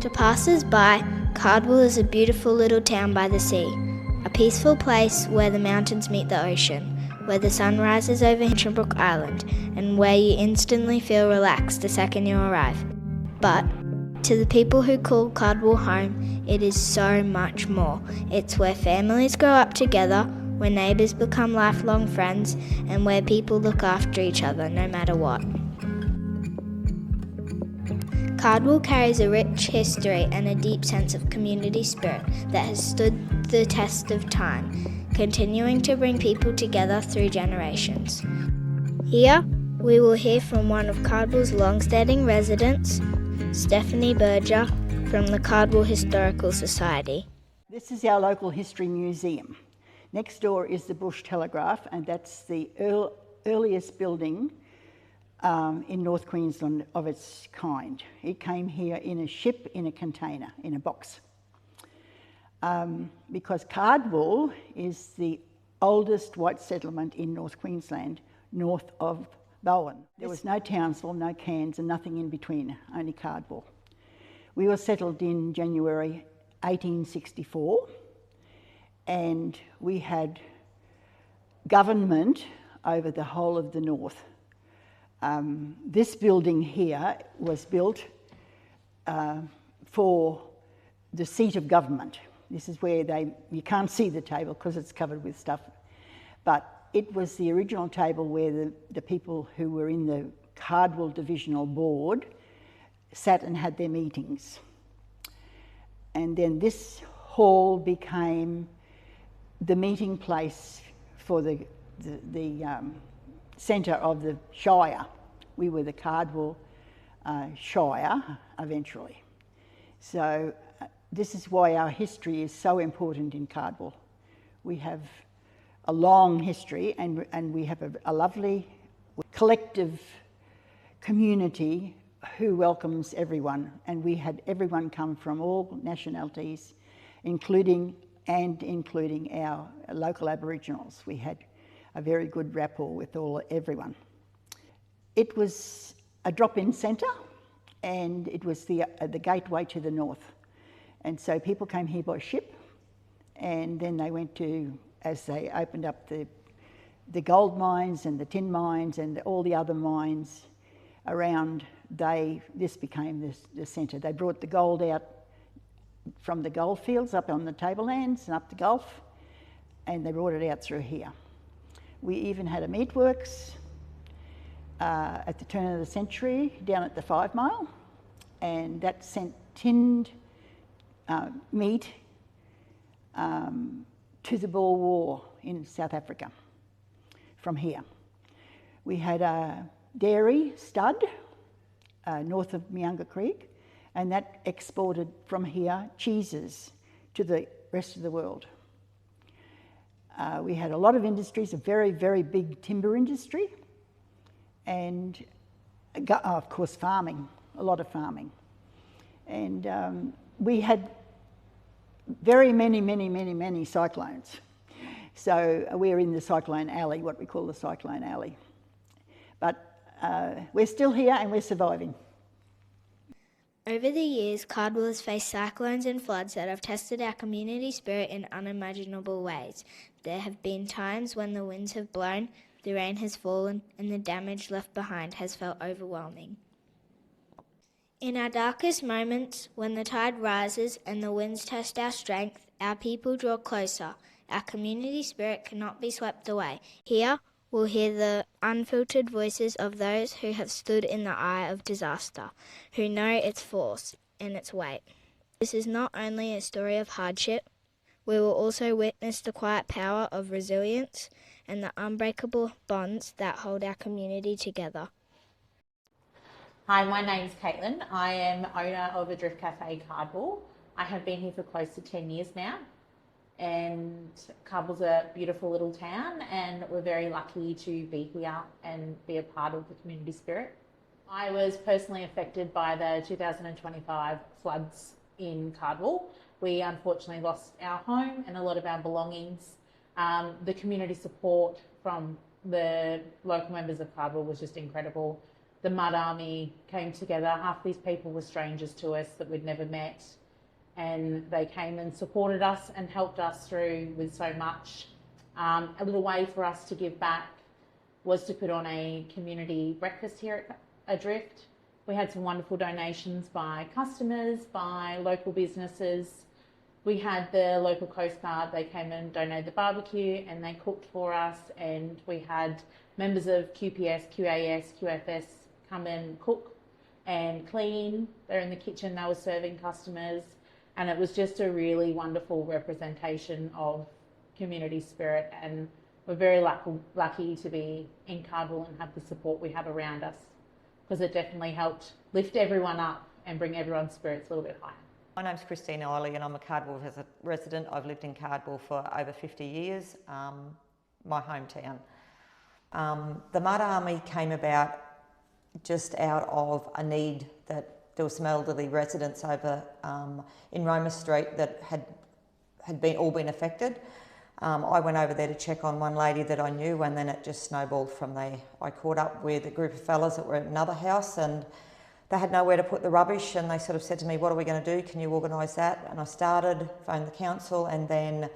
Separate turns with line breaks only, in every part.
To passers-by, Cardwell is a beautiful little town by the sea, a peaceful place where the mountains meet the ocean, where the sun rises over Hinchinbrook Island, and where you instantly feel relaxed the second you arrive. But to the people who call Cardwell home, it is so much more. It's where families grow up together, where neighbours become lifelong friends, and where people look after each other no matter what. Cardwell carries a rich history and a deep sense of community spirit that has stood the test of time, continuing to bring people together through generations. Here, we will hear from one of Cardwell's long-standing residents, Stephanie Berger, from the Cardwell Historical Society.
This is our local history museum. Next door is the Bush Telegraph, and that's the earliest building in North Queensland of its kind. It came here in a ship, in a container, in a box. Because Cardwell is the oldest white settlement in North Queensland, north of Bowen. There was no Townsville, no Cairns, and nothing in between, only Cardwell. We were settled in January 1864, and we had government over the whole of the north. This building here was built for the seat of government. This is where you can't see the table because it's covered with stuff, but it was the original table where the people who were in the Cardwell Divisional Board sat and had their meetings. And then this hall became the meeting place for the centre of the Shire. We were the Cardwell Shire eventually. So this is why our history is so important in Cardwell. We have a long history and we have a lovely collective community who welcomes everyone. And we had everyone come from all nationalities, including our local Aboriginals. We had a very good rapport with everyone. It was a drop-in centre, and it was the gateway to the north. And so people came here by ship, and then they went to, as they opened up the gold mines and the tin mines and all the other mines around, this became the centre. They brought the gold out from the gold fields up on the tablelands and up the Gulf, and they brought it out through here. We even had a meatworks at the turn of the century down at the 5 Mile, and that sent tinned meat to the Boer War in South Africa from here. We had a dairy stud north of Myunga Creek, and that exported from here cheeses to the rest of the world. We had a lot of industries, a very, very big timber industry, and of course farming, a lot of farming. And we had very many cyclones. So we're in the cyclone alley, what we call the cyclone alley. But we're still here and we're surviving.
Over the years, Cardwell has faced cyclones and floods that have tested our community spirit in unimaginable ways. There have been times when the winds have blown, the rain has fallen, and the damage left behind has felt overwhelming. In our darkest moments, when the tide rises and the winds test our strength, our people draw closer. Our community spirit cannot be swept away. Here, we'll hear the unfiltered voices of those who have stood in the eye of disaster, who know its force and its weight. This is not only a story of hardship, we will also witness the quiet power of resilience and the unbreakable bonds that hold our community together.
Hi, my name's Caitlin. I am owner of Adrift Cafe Cardwell. I have been here for close to 10 years now. And Cardwell's a beautiful little town, and we're very lucky to be here and be a part of the community spirit. I was personally affected by the 2025 floods in Cardwell. We unfortunately lost our home and a lot of our belongings. The community support from the local members of Cardwell was just incredible. the Mud Army came together. Half these people were strangers to us that we'd never met, and they came and supported us and helped us through with so much. A little way for us to give back was to put on a community breakfast here at Adrift. We had some wonderful donations by customers, by local businesses. We had the local Coast Guard, they came and donated the barbecue and they cooked for us, and we had members of QPS, QAS, QFS come and cook and clean. They're in the kitchen, they were serving customers, and it was just a really wonderful representation of community spirit, and we're very lucky to be in Cardwell and have the support we have around us, because it definitely helped lift everyone up and bring everyone's spirits a little bit higher.
My name's Christine Eiley and I'm a Cardwell resident. I've lived in Cardwell for over 50 years, my hometown. The Mud Army came about just out of a need that there were some elderly residents over in Roma Street that had all been affected. I went over there to check on one lady that I knew, and then it just snowballed from there. I caught up with a group of fellas that were at another house, and they had nowhere to put the rubbish, and they sort of said to me, what are we going to do? Can you organise that? And I started, phoned the council, and then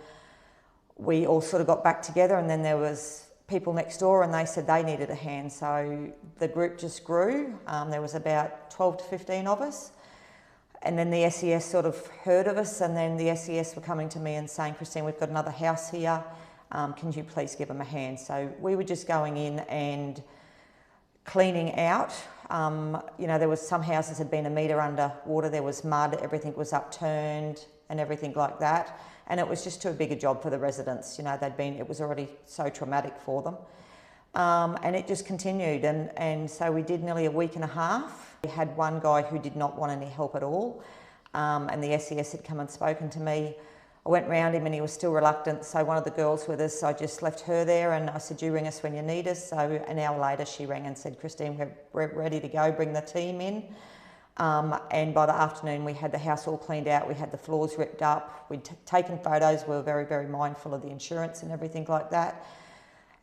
we all sort of got back together, and then there was people next door and they said they needed a hand. So the group just grew. There was about 12 to 15 of us. And then the SES sort of heard of us, and then the SES were coming to me and saying, Christine, we've got another house here. Can you please give them a hand? So we were just going in and cleaning out. You know, there was some houses had been a metre under water, there was mud, everything was upturned and everything like that. And it was just too big a job for the residents. You know, it was already so traumatic for them. And it just continued. And so we did nearly a week and a half. We had one guy who did not want any help at all. And the SES had come and spoken to me. I went round him and he was still reluctant. So one of the girls with us, I just left her there and I said, you ring us when you need us. So an hour later she rang and said, Christine, we're ready to go, bring the team in. And by the afternoon we had the house all cleaned out, we had the floors ripped up, we'd taken photos, we were very, very mindful of the insurance and everything like that.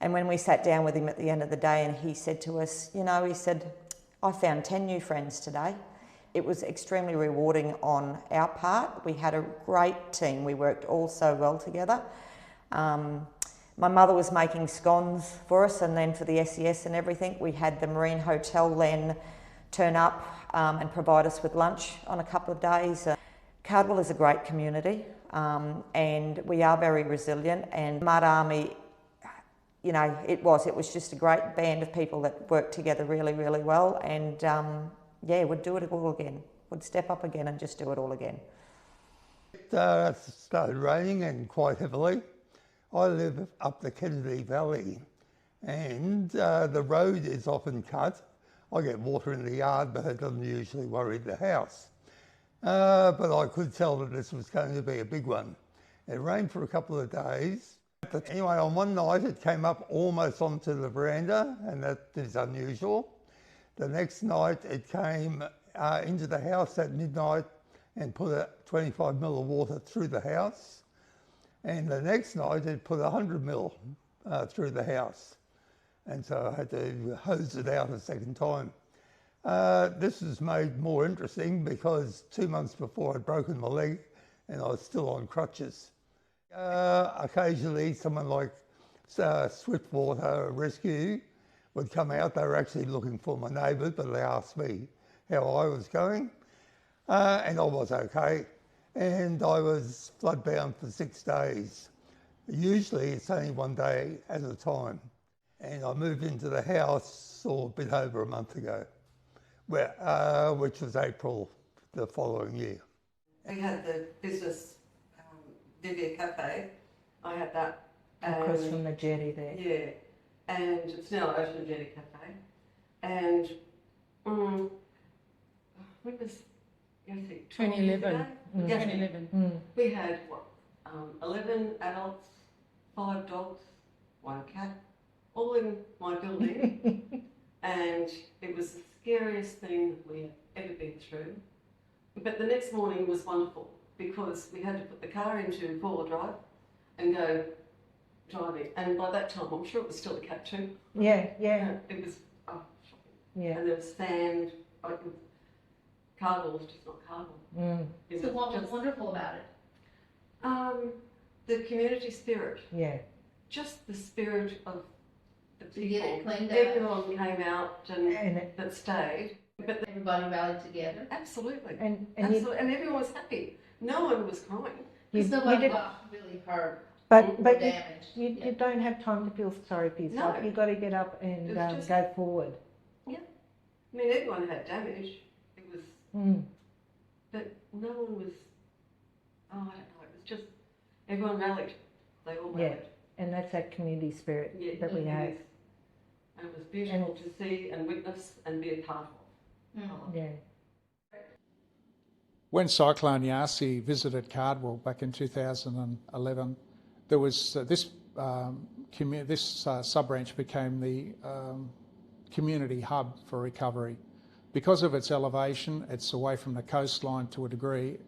And when we sat down with him at the end of the day and he said to us, you know, he said, I found 10 new friends today. It was extremely rewarding on our part. We had a great team. We worked all so well together. My mother was making scones for us, and then for the SES and everything, we had the Marine Hotel then turn up and provide us with lunch on a couple of days. Cardwell is a great community, and we are very resilient, and Mud Army, you know, it was just a great band of people that worked together really, really well, and yeah, would do it all again. Would step up again and just do it all again.
It started raining, and quite heavily. I live up the Kennedy Valley, and the road is often cut. I get water in the yard, but it doesn't usually worry the house. But I could tell that this was going to be a big one. It rained for a couple of days. Anyway, on one night it came up almost onto the veranda, and that is unusual. The next night it came into the house at midnight and put 25 mil of water through the house. And the next night it put 100 mil through the house. And so I had to hose it out a second time. This is made more interesting because 2 months before I'd broken my leg and I was still on crutches. Occasionally someone like Swiftwater Rescue would come out. They were actually looking for my neighbours, but they asked me how I was going, and I was okay. And I was flood-bound for 6 days. Usually it's only 1 day at a time. And I moved into the house a bit over a month ago, which was April the following year.
We had the business Vivier Cafe. I had that.
Across from the jetty there.
Yeah. And it's now Ocean Jetty Cafe. And when was
2011. 2011.
We had 11 adults, 5 dogs, 1 cat, all in my building. And it was the scariest thing we had ever been through. But the next morning was wonderful because we had to put the car into four-wheel drive and go driving. And by that time, I'm sure it was still a cat too.
Yeah.
It was
Yeah.
And there was sand, like Cardwell's just not Cardwell.
So what was wonderful about it?
The community spirit.
Yeah.
Just the spirit of the
To get it
people.
cleaned up.
Everyone came out and that stayed. But
Everybody rallied together.
absolutely.
And
Absolutely. And everyone was happy. No one was crying.
Because nobody got really hurt
but
or
you,
damaged.
you don't have time to feel sorry for yourself.
No.
You've got to get up and
It was just-
go forward.
Yeah. I mean, everyone had damage. It was, but no one was, I don't know, it was just, everyone rallied. They all rallied.
And that's that community spirit that we
it
have.
is. And it was beautiful to see and witness and be a part of.
Yeah.
When Cyclone Yasi visited Cardwell back in 2011, there was this sub-branch became the community hub for recovery. Because of its elevation, it's away from the coastline to a degree,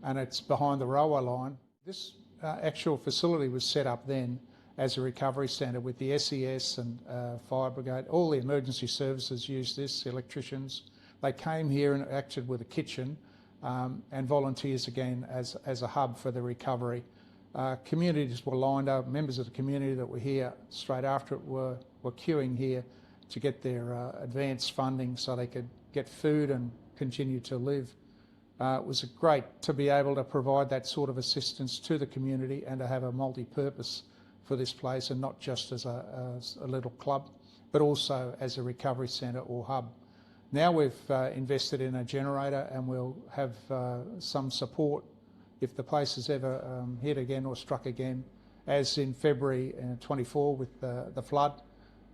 and it's behind the railway line. This actual facility was set up then as a recovery centre with the SES and fire brigade. All the emergency services used this, the electricians. They came here and acted with a kitchen, and volunteers again as a hub for the recovery. Communities were lined up, members of the community that were here straight after it were queuing here to get their advance funding so they could get food and continue to live. It was great to be able to provide that sort of assistance to the community and to have a multi-purpose for this place, and not just as a little club, but also as a recovery centre or hub. Now we've invested in a generator, and we'll have some support if the place is ever hit again or struck again, as in February 24 with the flood.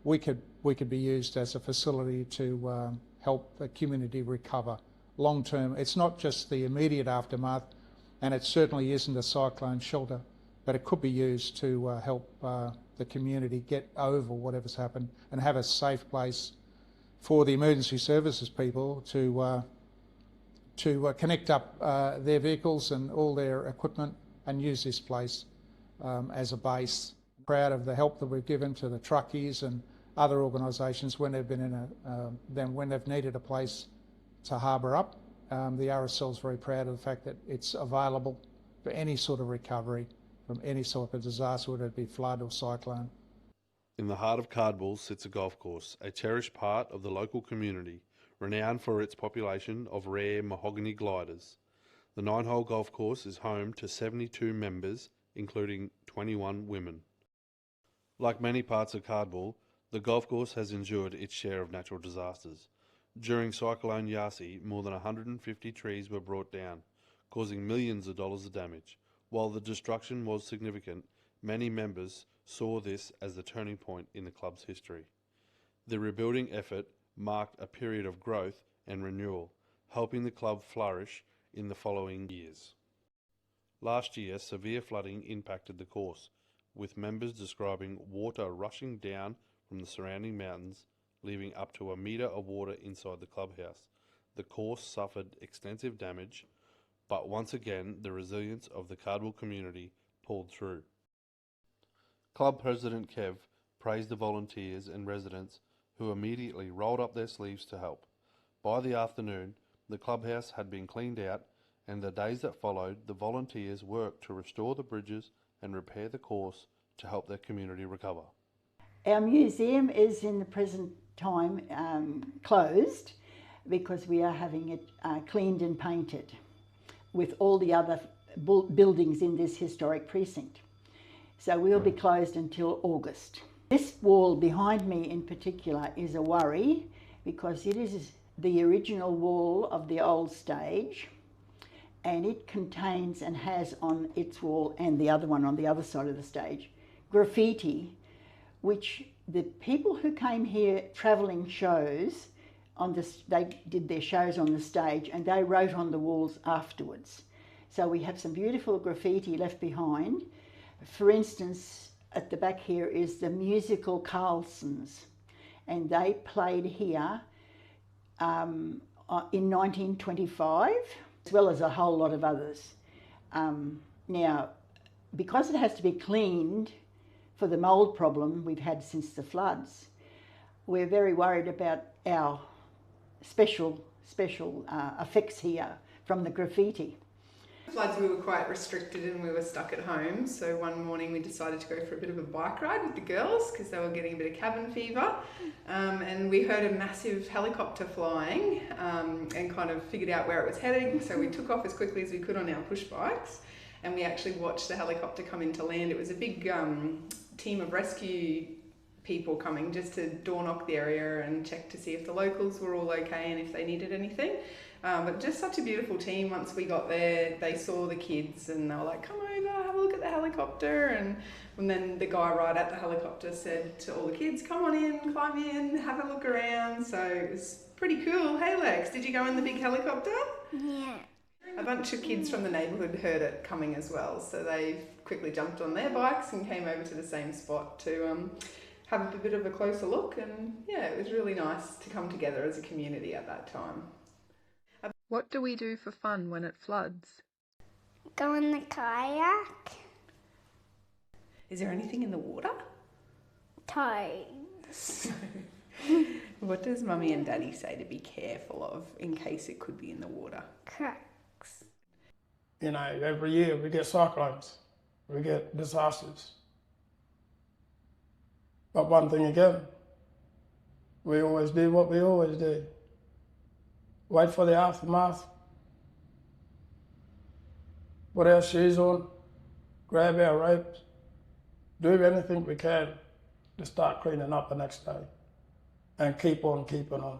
We could be used as a facility to help the community recover long term. It's not just the immediate aftermath, and it certainly isn't a cyclone shelter, but it could be used to help the community get over whatever's happened and have a safe place for the emergency services people to connect up their vehicles and all their equipment and use this place as a base. I'm proud of the help that we've given to the truckies and other organisations when they've been in when they've needed a place to harbour up. The RSL's very proud of the fact that it's available for any sort of recovery from any sort of disaster, whether it be flood or cyclone.
In the heart of Cardwell sits a golf course, a cherished part of the local community, renowned for its population of rare mahogany gliders. The 9-hole golf course is home to 72 members, including 21 women. Like many parts of Cardwell, the golf course has endured its share of natural disasters. During Cyclone Yasi, more than 150 trees were brought down, causing millions of dollars of damage. While the destruction was significant, many members saw this as the turning point in the club's history. The rebuilding effort marked a period of growth and renewal, helping the club flourish in the following years. Last year, severe flooding impacted the course, with members describing water rushing down from the surrounding mountains, leaving up to a metre of water inside the clubhouse. The course suffered extensive damage, but once again the resilience of the Cardwell community pulled through. Club President Kev praised the volunteers and residents who immediately rolled up their sleeves to help. By the afternoon, the clubhouse had been cleaned out, and the days that followed, the volunteers worked to restore the bridges and repair the course to help their community recover.
Our museum is in the present time closed because we are having it cleaned and painted with all the other buildings in this historic precinct. So we'll be closed until August. This wall behind me in particular is a worry because it is the original wall of the old stage, and it contains and has on its wall, and the other one on the other side of the stage, graffiti, which the people who came here travelling shows, they did their shows on the stage and they wrote on the walls afterwards. So we have some beautiful graffiti left behind. For instance, at the back here is the musical Carlsons, and they played here in 1925, as well as a whole lot of others. Now, because it has to be cleaned for the mould problem we've had since the floods, we're very worried about our special effects here from the graffiti.
Floods, we were quite restricted and we were stuck at home, so one morning we decided to go for a bit of a bike ride with the girls because they were getting a bit of cabin fever, and we heard a massive helicopter flying and kind of figured out where it was heading, so we took off as quickly as we could on our push bikes and we actually watched the helicopter come into land. It was a big team of rescue people coming just to door knock the area and check to see if the locals were all okay and if they needed anything. But just such a beautiful team. Once we got there, they saw the kids and they were like, come over, have a look at the helicopter. And then the guy right at the helicopter said to all the kids, come on in, climb in, have a look around. So it was pretty cool. Hey Lex, did you go in the big helicopter?
Yeah.
A bunch of kids from the neighbourhood heard it coming as well. So they quickly jumped on their bikes and came over to the same spot to have a bit of a closer look. And yeah, it was really nice to come together as a community at that time.
What do we do for fun when it floods?
Go in the kayak.
Is there anything in the water?
Toads.
What does Mummy and Daddy say to be careful of in case it could be in the water?
Cracks.
You know, every year we get cyclones, we get disasters. But one thing again, we always do what we always do. Wait for the aftermath, put our shoes on, grab our ropes, do anything we can to start cleaning up the next day and keep on keeping on.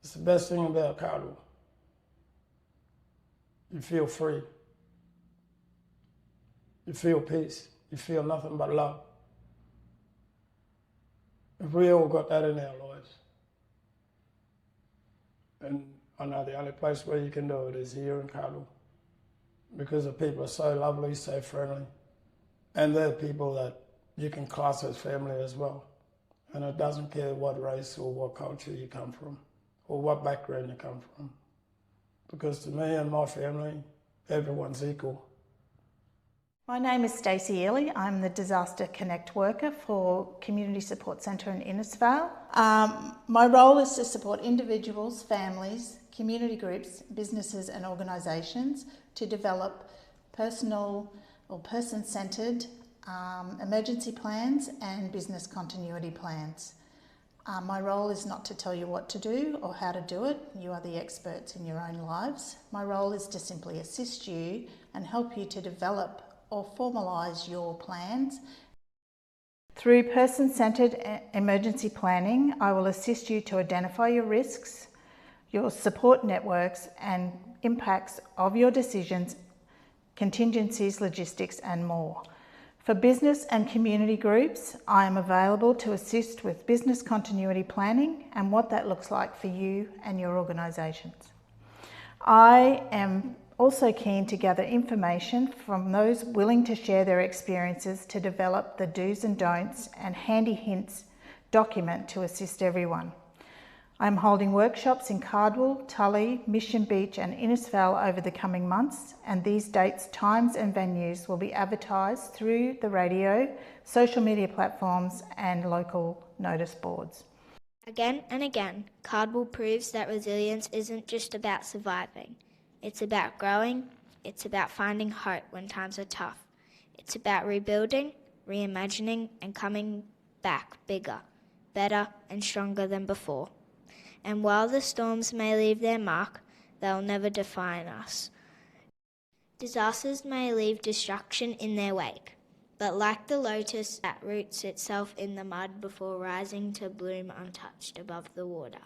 It's the best thing about Cardwell. You feel free. You feel peace. You feel nothing but love. If we all got that in our lives, and I know the only place where you can do it is here in Cardwell, because the people are so lovely, so friendly, and they're people that you can class as family as well. And it doesn't care what race or what culture you come from, or what background you come from. Because to me and my family, everyone's equal.
My name is Stacey Ely. I'm the Disaster Connect worker for Community Support Centre in Innisfail. My role is to support individuals, families, community groups, businesses and organisations to develop personal or person-centred emergency plans and business continuity plans. My role is not to tell you what to do or how to do it. You are the experts in your own lives. My role is to simply assist you and help you to develop or formalise your plans. Through person-centred emergency planning, I will assist you to identify your risks, your support networks and impacts of your decisions, contingencies, logistics and more. For business and community groups, I am available to assist with business continuity planning and what that looks like for you and your organisations. I am also keen to gather information from those willing to share their experiences to develop the do's and don'ts and handy hints document to assist everyone. I'm holding workshops in Cardwell, Tully, Mission Beach and Innisfail over the coming months, and these dates, times and venues will be advertised through the radio, social media platforms and local notice boards.
Again and again, Cardwell proves that resilience isn't just about surviving. It's about growing, it's about finding hope when times are tough. It's about rebuilding, reimagining and coming back bigger, better and stronger than before. And while the storms may leave their mark, they'll never define us. Disasters may leave destruction in their wake, but like the lotus that roots itself in the mud before rising to bloom untouched above the water,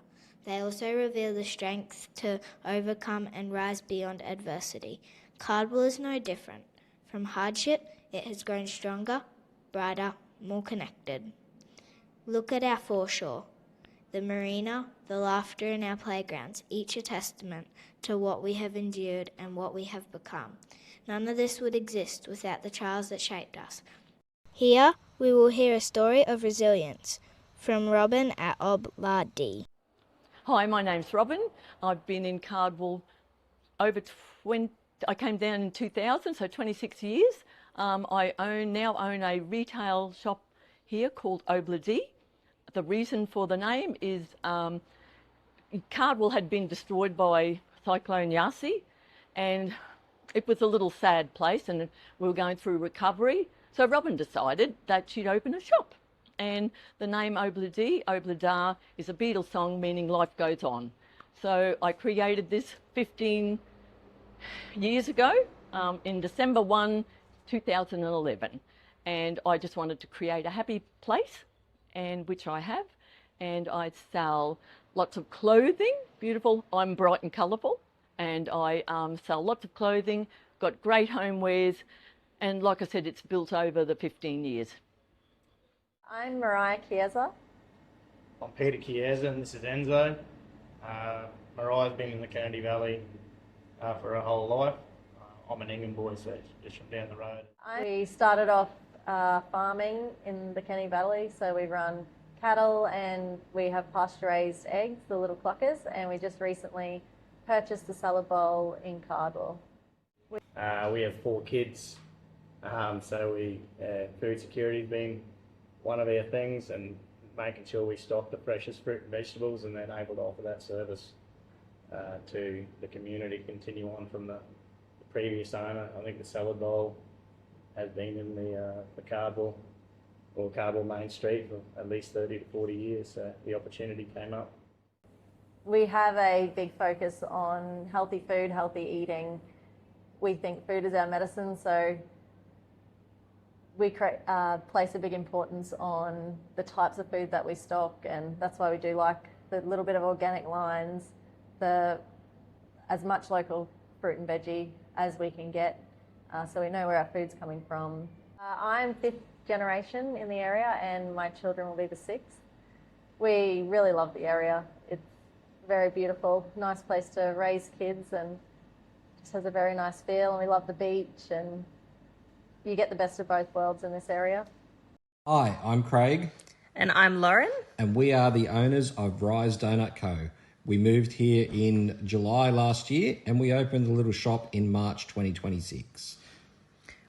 they also reveal the strength to overcome and rise beyond adversity. Cardwell is no different. From hardship, it has grown stronger, brighter, more connected. Look at our foreshore. The marina, the laughter in our playgrounds, each a testament to what we have endured and what we have become. None of this would exist without the trials that shaped us. Here, we will hear a story of resilience from Robin at Oblardy.
Hi, my name's Robin. I've been in Cardwell over 20, I came down in 2000, so 26 years. I now own a retail shop here called Oblardy. The reason for the name is Cardwell had been destroyed by Cyclone Yasi, and it was a little sad place, and we were going through recovery. So Robin decided that she'd open a shop. And the name Obladi, Oblada, is a Beatles song meaning life goes on. So I created this 15 years ago, in December 1, 2011. And I just wanted to create a happy place, and which I have. And I sell lots of clothing, beautiful. I'm bright and colourful. And I sell lots of clothing, got great homewares. And like I said, it's built over the 15 years.
I'm Mariah Chiesa.
I'm Peter Chiesa and this is Enzo. Mariah's been in the Kennedy Valley for her whole life. I'm an Ingham boy, so just from down the road.
We started off farming in the Kennedy Valley, so we run cattle and we have pasture-raised eggs, the little cluckers, and we just recently purchased a salad bowl in Cardwell.
We have 4 kids, so food security's been one of our things, and making sure we stock the freshest fruit and vegetables, and then able to offer that service to the community, continue on from the previous owner. I think the salad bowl has been in the Cardwell or Cardwell Main Street for at least 30 to 40 years, so the opportunity came up.
We have a big focus on healthy food, healthy eating. We think food is our medicine, so we place a big importance on the types of food that we stock, and that's why we do like the little bit of organic lines, as much local fruit and veggie as we can get, so we know where our food's coming from. I'm 5th generation in the area, and my children will be the 6th. We really love the area. It's very beautiful, nice place to raise kids, and just has a very nice feel, and we love the beach, and you get the best of both worlds in this area.
Hi, I'm Craig.
And I'm Lauren.
And we are the owners of Rise Donut Co. We moved here in July last year and we opened a little shop in March 2026.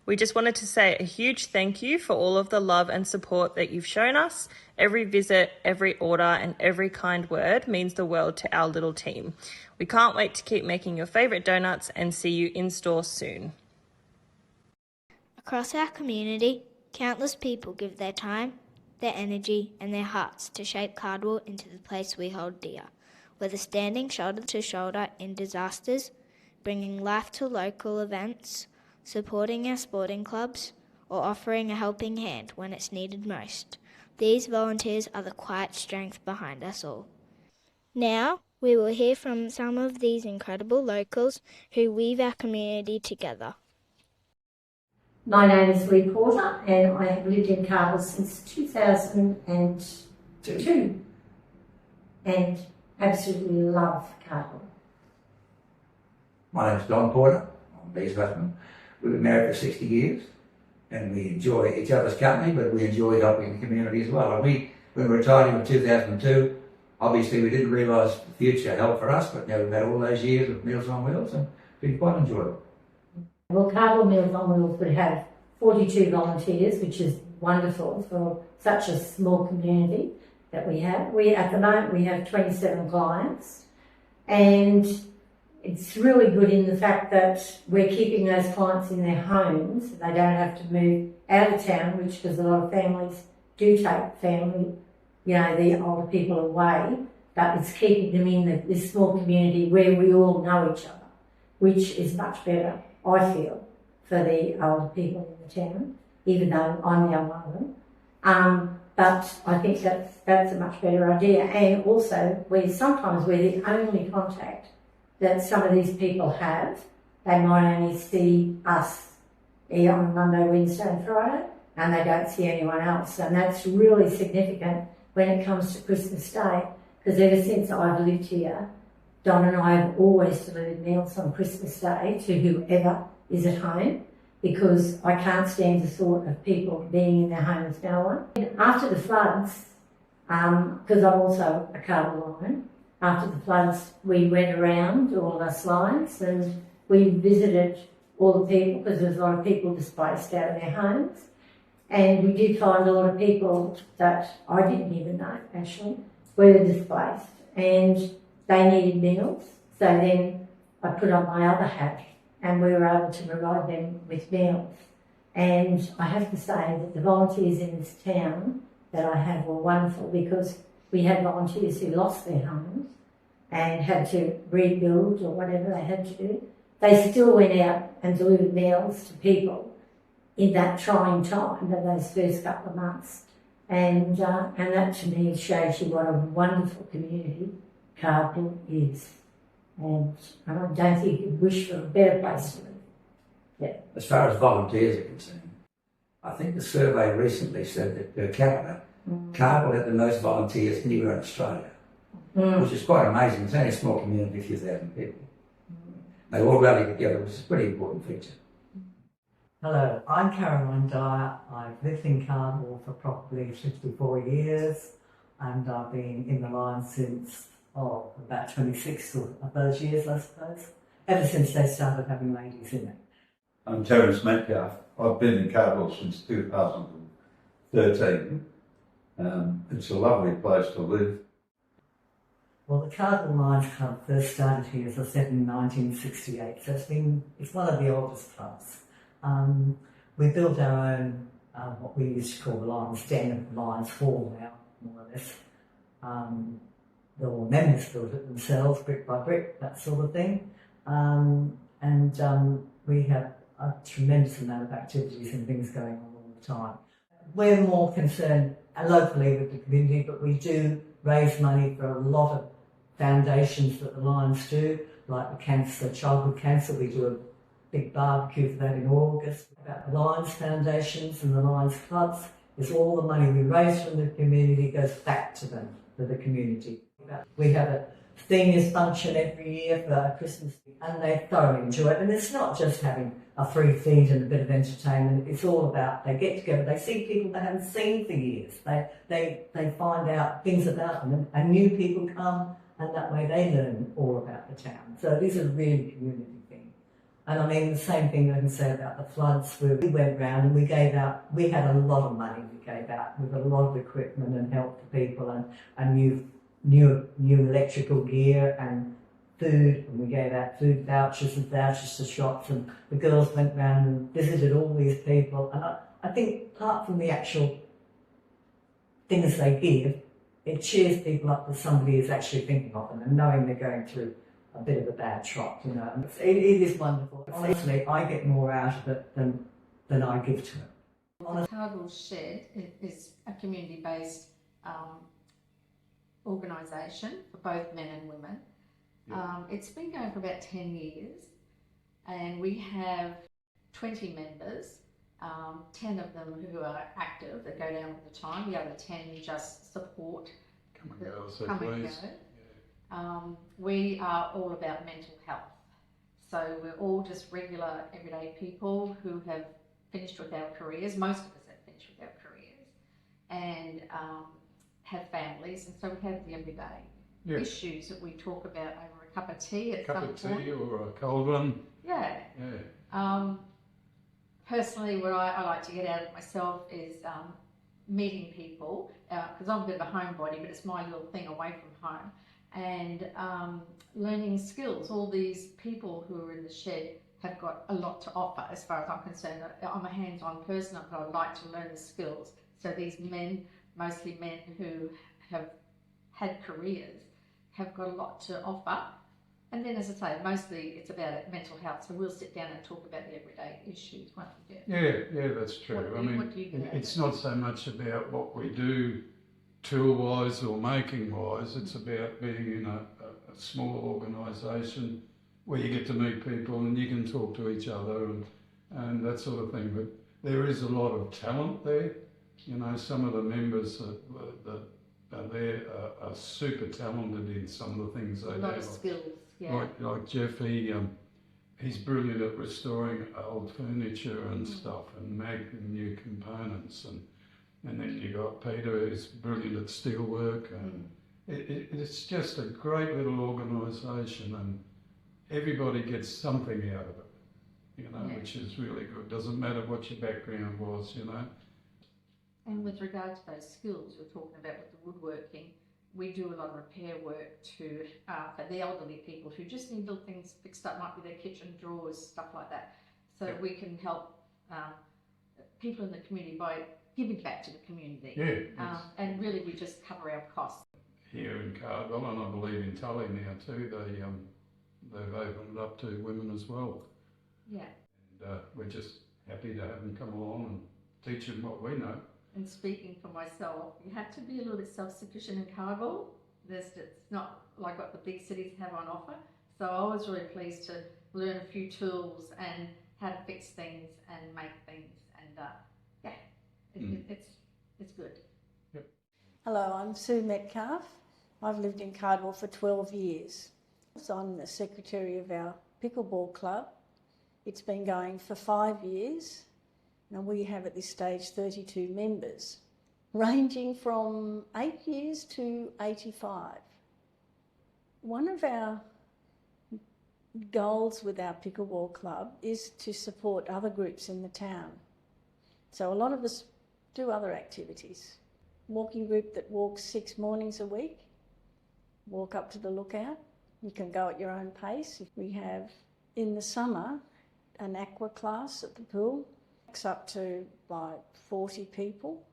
We just wanted to say a huge thank you for all of the love and support that you've shown us. Every visit, every order, and every kind word means the world to our little team. We can't wait to keep making your favourite donuts and see you in store soon.
Across our community, countless people give their time, their energy and their hearts to shape Cardwell into the place we hold dear, whether standing shoulder to shoulder in disasters, bringing life to local events, supporting our sporting clubs, or offering a helping hand when it's needed most. These volunteers are the quiet strength behind us all. Now, we will hear from some of these incredible locals who weave our community together.
My name is Lee Porter and I have lived in Cardwell since 2002 and absolutely love Cardwell.
My name is Don Porter, I'm Bee's husband. We've been married for 60 years and we enjoy each other's company, but we enjoy helping the community as well. And when we retired in 2002, obviously we didn't realise the future held for us, but now we've had all those years of Meals on Wheels and it's been quite enjoyable.
Well, Cardwell Meals on Wheels would have 42 volunteers, which is wonderful for such a small community that we have. At the moment, we have 27 clients, and it's really good in the fact that we're keeping those clients in their homes. They don't have to move out of town, which because a lot of families do take the older people away, but it's keeping them in this small community where we all know each other, which is much better, I feel, for the older people in the town, even though I'm now one of them. But I think that's a much better idea. And also, sometimes we're the only contact that some of these people have. They might only see us on Monday, Wednesday and Friday, and they don't see anyone else. And that's really significant when it comes to Christmas Day, because ever since I've lived here, Don and I have always delivered meals on Christmas Day to whoever is at home, because I can't stand the thought of people being in their homes no one. After the floods, because I'm also a Cardwell lion, after the floods we went around all of us lions and we visited all the people, because there was a lot of people displaced out of their homes, and we did find a lot of people that I didn't even know actually were displaced, and they needed meals. So then I put on my other hat and we were able to provide them with meals. And I have to say that the volunteers in this town that I have were wonderful, because we had volunteers who lost their homes and had to rebuild or whatever they had to do. They still went out and delivered meals to people in that trying time of those first couple of months. And that to me shows you what a wonderful community Cardwell is. And I don't think you could wish for a better place to live. Yeah.
As far as volunteers are concerned, I think the survey recently said that per capita, Cardwell had the most volunteers anywhere in Australia, which is quite amazing. It's only a small community, a few thousand people. They all rally together, which is a pretty important feature.
Hello, I'm Caroline Dyer. I've lived in Cardwell for probably 54 years, and I've been in the line since, about 26 of those years, I suppose, ever since they started having ladies in it.
I'm Terence Metcalf. I've been in Cardwell since 2013. It's a lovely place to live.
Well, the Cardwell Lions Club first started here, as I said, in 1968, so it's one of the oldest clubs. We built our own, what we used to call the Lions Den, the Lions Hall now, more or less. The members built it themselves, brick by brick, that sort of thing. We have a tremendous amount of activities and things going on all the time. We're more concerned locally with the community, but we do raise money for a lot of foundations that the Lions do, like the cancer, childhood cancer. We do a big barbecue for that in August. About the Lions foundations and the Lions clubs is all the money we raise from the community goes back to them, to the community. We have a seniors function every year for Christmas, and they thoroughly enjoy it. And it's not just having a free feed and a bit of entertainment. It's all about, they get together, they see people they haven't seen for years. They find out things about them, and new people come, and that way they learn all about the town. So it is a really community thing. And I mean, the same thing I can say about the floods, where we went round and we gave out, we had a lot of money we gave out with a lot of equipment and help to people, and new electrical gear and food, and we gave out food vouchers and vouchers to shops, and the girls went round and visited all these people. And I think apart from the actual things they give, it cheers people up that somebody is actually thinking of them and knowing they're going through a bit of a bad trot, you know. And it is wonderful. Honestly, I get more out of it than I give to it.
Cardwell Shed is a community-based organisation for both men and women. It's been going for about 10 years, and we have 20 members, 10 of them who are active, that go down all the time, the other 10 just support.
Come and go, so
come and
please.
go. We are all about mental health. So we're all just regular, everyday people who have finished with our careers. Most of us have finished with our careers, and have families, and so we have the everyday issues that we talk about over a cup of tea at some point.
Cup of tea or a cold one.
Yeah. Personally, what I like to get out of myself is meeting people, because I'm a bit of a homebody, but it's my little thing away from home, and learning skills. All these people who are in the shed have got a lot to offer as far as I'm concerned. I'm a hands-on person, but I like to learn the skills. So these men, mostly men who have had careers, have got a lot to offer. And then, as I say, mostly it's about mental health. So we'll sit down and talk about the everyday issues, won't we, Jeff?
Yeah, that's true. It's not so much about what we do tool-wise or making-wise. It's about being in a small organisation where you get to meet people and you can talk to each other and that sort of thing. But there is a lot of talent there. You know, some of the members that are there are super talented in some of the things they do.
A lot of skills, yeah.
Like Jeff, he's brilliant at restoring old furniture and stuff and making new components. And then you got Peter, who's brilliant at steelwork. And it's just a great little organisation, and everybody gets something out of it, you know, which is really good. Doesn't matter what your background was, you know.
And with regard to those skills we're talking about with the woodworking, we do a lot of repair work for the elderly people who just need little things fixed up, might be their kitchen drawers, stuff like that. So we can help people in the community by giving back to the community.
Yeah,
and really we just cover our costs.
Here in Cardwell, and I believe in Tully now too, they've opened it up to women as well.
Yeah.
And we're just happy to have them come along and teach them what we know.
And speaking for myself, you have to be a little bit self-sufficient in Cardwell. It's not like what the big cities have on offer. So I was really pleased to learn a few tools and how to fix things and make things, and it's good.
Yep.
Hello, I'm Sue Metcalf. I've lived in Cardwell for 12 years. So I'm the secretary of our pickleball club. It's been going for 5 years. Now we have at this stage 32 members, ranging from 8 years to 85. One of our goals with our pickleball club is to support other groups in the town. So a lot of us do other activities. Walking group that walks 6 mornings a week, walk up to the lookout. You can go at your own pace. We have in the summer an aqua class at the pool. It's up to like 40 people,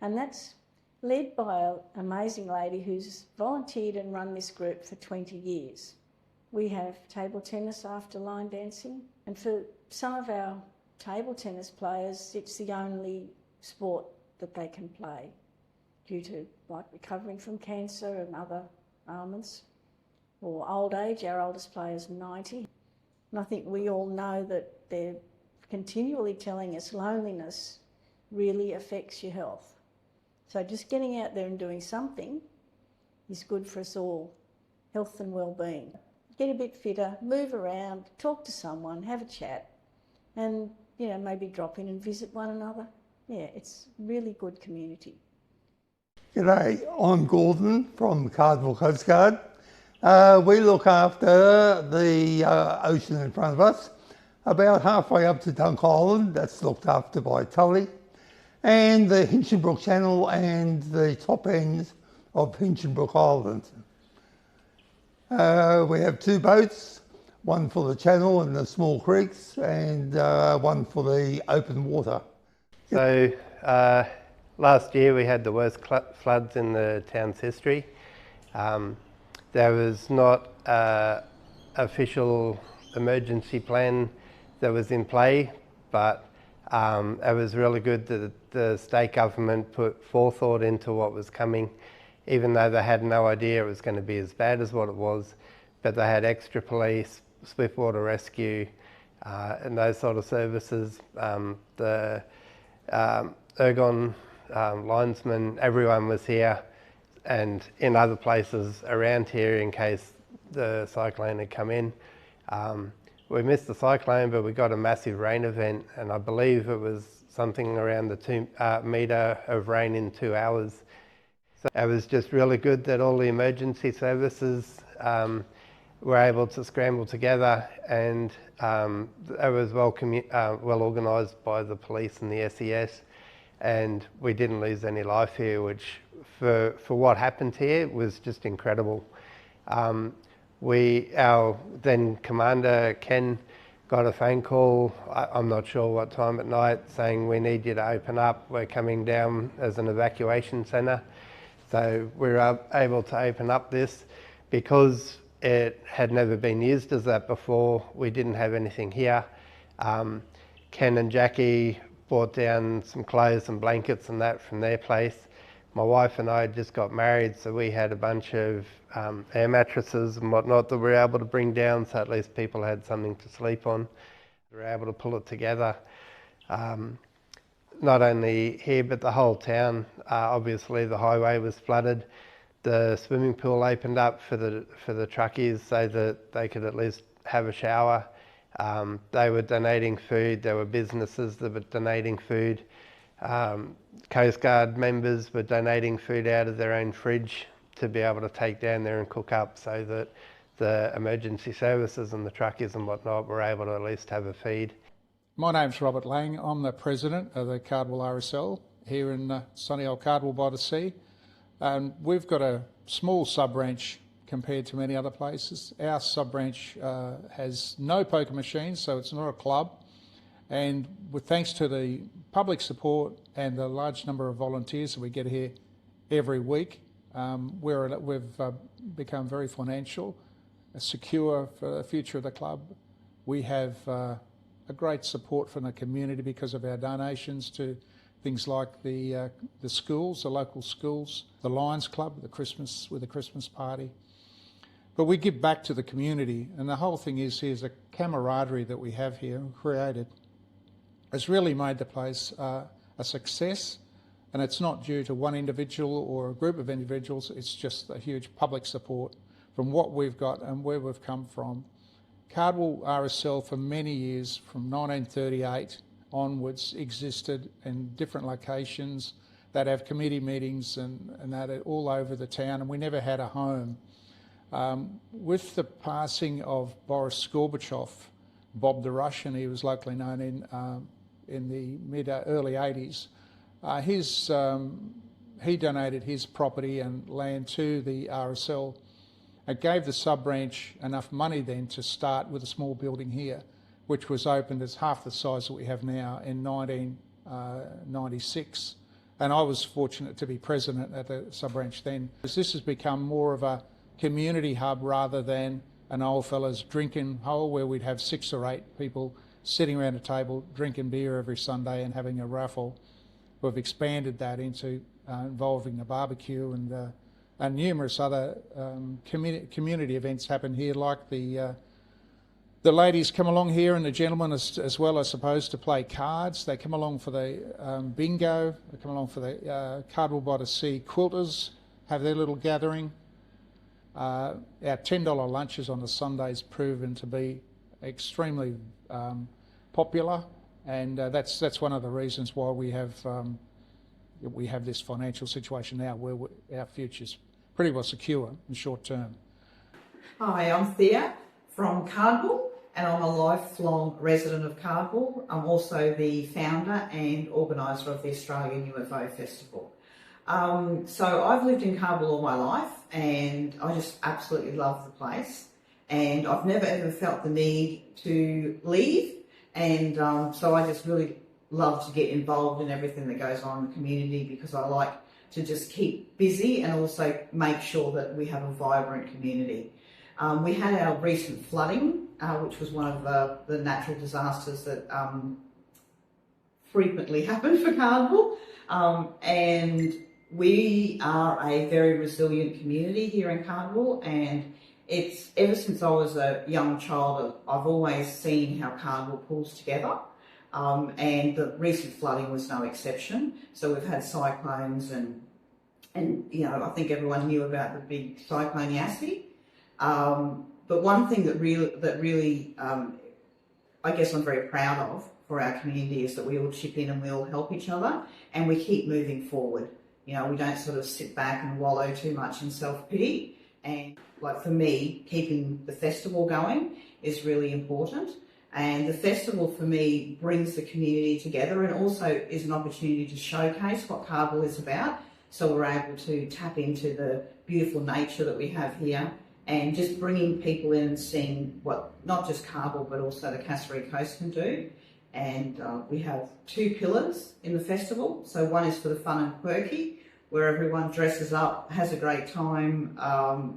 and that's led by an amazing lady who's volunteered and run this group for 20 years. We have table tennis after line dancing, and for some of our table tennis players it's the only sport that they can play due to like recovering from cancer and other ailments or old age. Our oldest player is 90, and I think we all know that they're continually telling us loneliness really affects your health. So just getting out there and doing something is good for us all, health and well-being. Get a bit fitter, move around, talk to someone, have a chat, and maybe drop in and visit one another. Yeah, it's really good community.
G'day, I'm Gordon from Cardwell Coast Guard. We look after the ocean in front of us. About halfway up to Dunk Island, that's looked after by Tully, and the Hinchinbrook Channel and the top ends of Hinchinbrook Island. We have 2 boats, one for the channel and the small creeks, and one for the open water.
So last year we had the worst floods in the town's history. There was not an official emergency plan that was in play, but it was really good that the state government put forethought into what was coming, even though they had no idea it was going to be as bad as what it was. But they had extra police, swiftwater rescue, and those sort of services. The ergon linesmen, everyone was here, and in other places around here in case the cyclone had come in. We missed the cyclone, but we got a massive rain event, and I believe it was something around the 2 metre of rain in 2 hours. So it was just really good that all the emergency services were able to scramble together, and it was well organised by the police and the SES, and we didn't lose any life here, which for what happened here was just incredible. Our then commander, Ken, got a phone call, I'm not sure what time at night, saying we need you to open up, we're coming down as an evacuation centre. So we were able to open up this because it had never been used as that before. We didn't have anything here. Ken and Jackie brought down some clothes and blankets and that from their place. My wife and I just got married, so we had a bunch of air mattresses and whatnot that we were able to bring down, so at least people had something to sleep on. We were able to pull it together. Not only here, but the whole town. Obviously the highway was flooded. The swimming pool opened up for the truckies so that they could at least have a shower. They were donating food. There were businesses that were donating food. Coast Guard members were donating food out of their own fridge to be able to take down there and cook up, so that the emergency services and the truckies and whatnot were able to at least have a feed.
My name's Robert Lang. I'm the president of the Cardwell RSL here in sunny old Cardwell by the sea. And we've got a small sub-branch compared to many other places. Our sub-branch has no poker machines, so it's not a club. And with thanks to the public support and the large number of volunteers that we get here every week, we've become very financial, secure for the future of the club. We have a great support from the community because of our donations to things like the schools, the local schools, the Lions Club, with the Christmas party. But we give back to the community, and the whole thing is here's a camaraderie that we have here created. It's really made the place a success, and it's not due to one individual or a group of individuals, it's just a huge public support from what we've got and where we've come from. Cardwell RSL for many years, from 1938 onwards, existed in different locations that have committee meetings and that are all over the town, and we never had a home. With the passing of Boris Gorbachev, Bob the Russian, he was locally known in the early 80s, he donated his property and land to the RSL. It gave the sub-branch enough money then to start with a small building here, which was opened as half the size that we have now in 1996. And I was fortunate to be president at the sub-branch then. This has become more of a community hub rather than an old fella's drinking hole where we'd have 6 or 8 people sitting around a table drinking beer every Sunday and having a raffle. We've expanded that into involving a barbecue and numerous other community events happen here, like the ladies come along here and the gentlemen as well are supposed to play cards. They come along for the bingo, they come along for the Cardwell by the Sea quilters, have their little gathering. Our $10 lunches on the Sundays proven to be extremely popular, and that's one of the reasons why we have this financial situation now where our future's pretty well secure in short term.
Hi, I'm Thea from Cardwell, and I'm a lifelong resident of Cardwell. I'm also the founder and organiser of the Australian UFO Festival. So I've lived in Cardwell all my life, and I just absolutely love the place, and I've never ever felt the need to leave, and so I just really love to get involved in everything that goes on in the community, because I like to just keep busy and also make sure that we have a vibrant community. We had our recent flooding, which was one of the natural disasters that frequently happen for Cardwell, and we are a very resilient community here in Cardwell, and it's ever since I was a young child, I've always seen how Cardwell pulls together, and the recent flooding was no exception. So we've had cyclones, and you know, I think everyone knew about the big cyclone Yassi. But one thing that really I guess I'm very proud of for our community is that we all chip in and we all help each other, and we keep moving forward. You know, we don't sort of sit back and wallow too much in self-pity. And like for me, keeping the festival going is really important. And the festival for me brings the community together, and also is an opportunity to showcase what Cardwell is about. So we're able to tap into the beautiful nature that we have here, and just bringing people in and seeing what not just Cardwell but also the Cassowary Coast can do. And we have 2 pillars in the festival. So one is for the fun and quirky, where everyone dresses up, has a great time,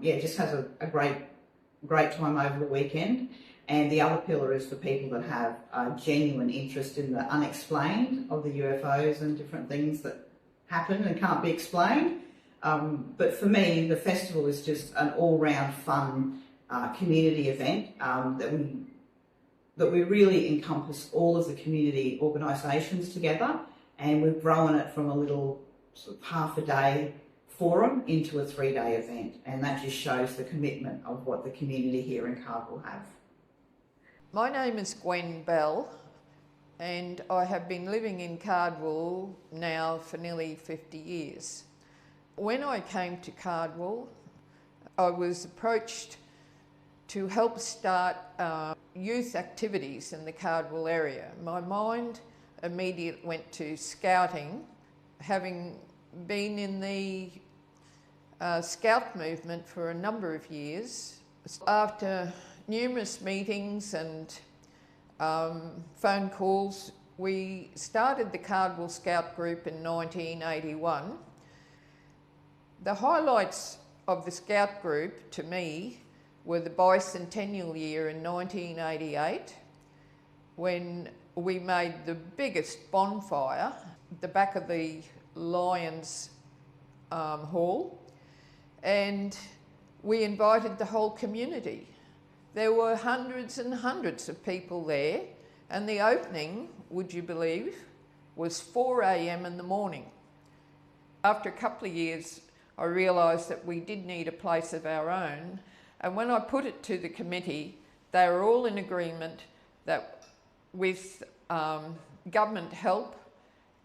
just has a great time over the weekend. And the other pillar is for people that have a genuine interest in the unexplained of the UFOs and different things that happen and can't be explained. But for me, the festival is just an all-round fun community event that we really encompass all of the community organisations together, and we've grown it from a little sort of half-a-day forum into a 3-day event, and that just shows the commitment of what the community here in Cardwell have.
My name is Gwen Bell, and I have been living in Cardwell now for nearly 50 years. When I came to Cardwell, I was approached to help start youth activities in the Cardwell area. My mind immediately went to scouting, having been in the Scout movement for a number of years. After numerous meetings and phone calls, we started the Cardwell Scout Group in 1981. The highlights of the Scout Group, to me, were the bicentennial year in 1988, when we made the biggest bonfire at the back of the Lions Hall, and we invited the whole community. There were hundreds and hundreds of people there, and the opening, would you believe, was 4 a.m. in the morning. After a couple of years, I realised that we did need a place of our own, and when I put it to the committee, they were all in agreement that with government help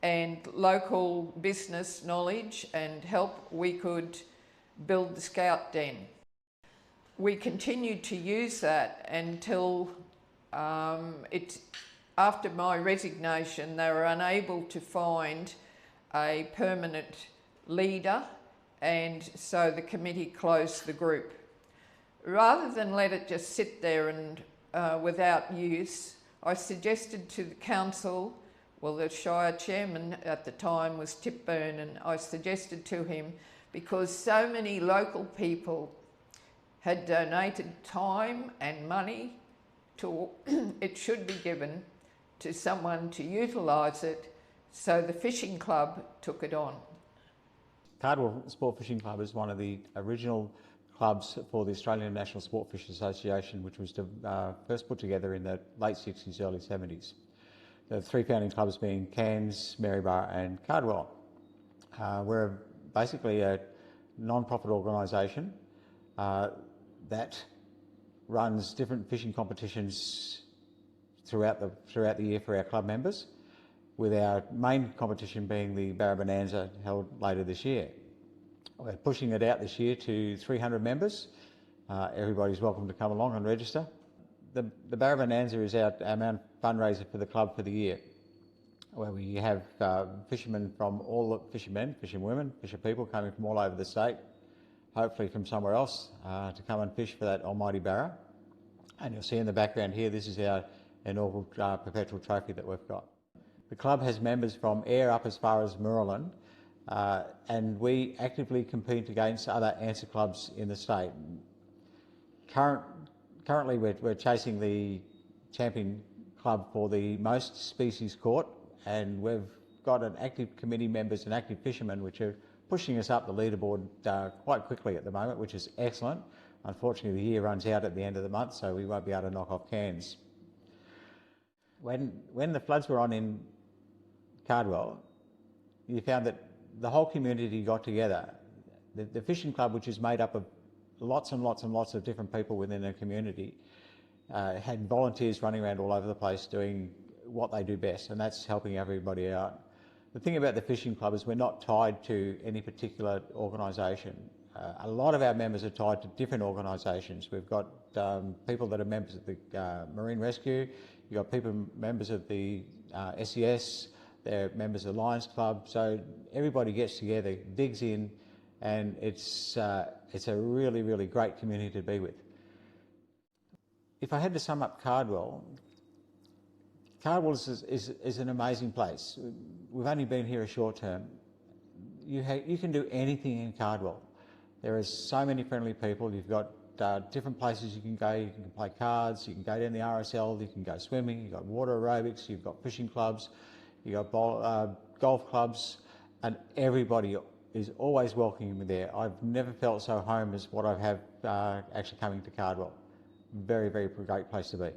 and local business knowledge and help, we could build the Scout Den. We continued to use that until after my resignation, they were unable to find a permanent leader, and so the committee closed the group. Rather than let it just sit there and without use, I suggested to the council, well, the Shire chairman at the time was Tip Byrne, and I suggested to him, because so many local people had donated time and money to it should be given to someone to utilise it, so the fishing club took it on.
Cardwell Sport Fishing Club is one of the original clubs for the Australian National Sport Fishers Association, which was first put together in the late 60s, early 70s. The three founding clubs being Cairns, Maryborough and Cardwell. We're basically a non-profit organisation that runs different fishing competitions throughout the year for our club members, with our main competition being the Barra Bonanza held later this year. We're pushing it out this year to 300 members. Everybody's welcome to come along and register. The Barra Bonanza is our main fundraiser for the club for the year, where we have fishermen from all the fishermen, fishing women, fisher people coming from all over the state, hopefully from somewhere else, to come and fish for that almighty Barra. And you'll see in the background here, this is our inaugural perpetual trophy that we've got. The club has members from Ayr up as far as Muralin, and we actively compete against other answer clubs in the state. Currently we're chasing the champion club for the most species caught, and we've got an active committee members and active fishermen which are pushing us up the leaderboard quite quickly at the moment, which is excellent. Unfortunately, the year runs out at the end of the month, so we won't be able to knock off Cairns. When the floods were on in Cardwell, you found that the whole community got together. The fishing club, which is made up of lots and lots and lots of different people within the community, had volunteers running around all over the place doing what they do best, and that's helping everybody out. The thing about the fishing club is we're not tied to any particular organisation. A lot of our members are tied to different organisations. We've got people that are members of the Marine Rescue, you've got people members of the SES, they're members of the Lions Club, so everybody gets together, digs in, and it's a really, really great community to be with. If I had to sum up Cardwell, Cardwell is an amazing place. We've only been here a short term. You can do anything in Cardwell. There are so many friendly people. You've got different places you can go. You can play cards, you can go down the RSL, you can go swimming, you've got water aerobics, you've got fishing clubs, you've got golf clubs, and everybody is always welcoming me there. I've never felt so home as what I have actually coming to Cardwell. Very, very great place to be.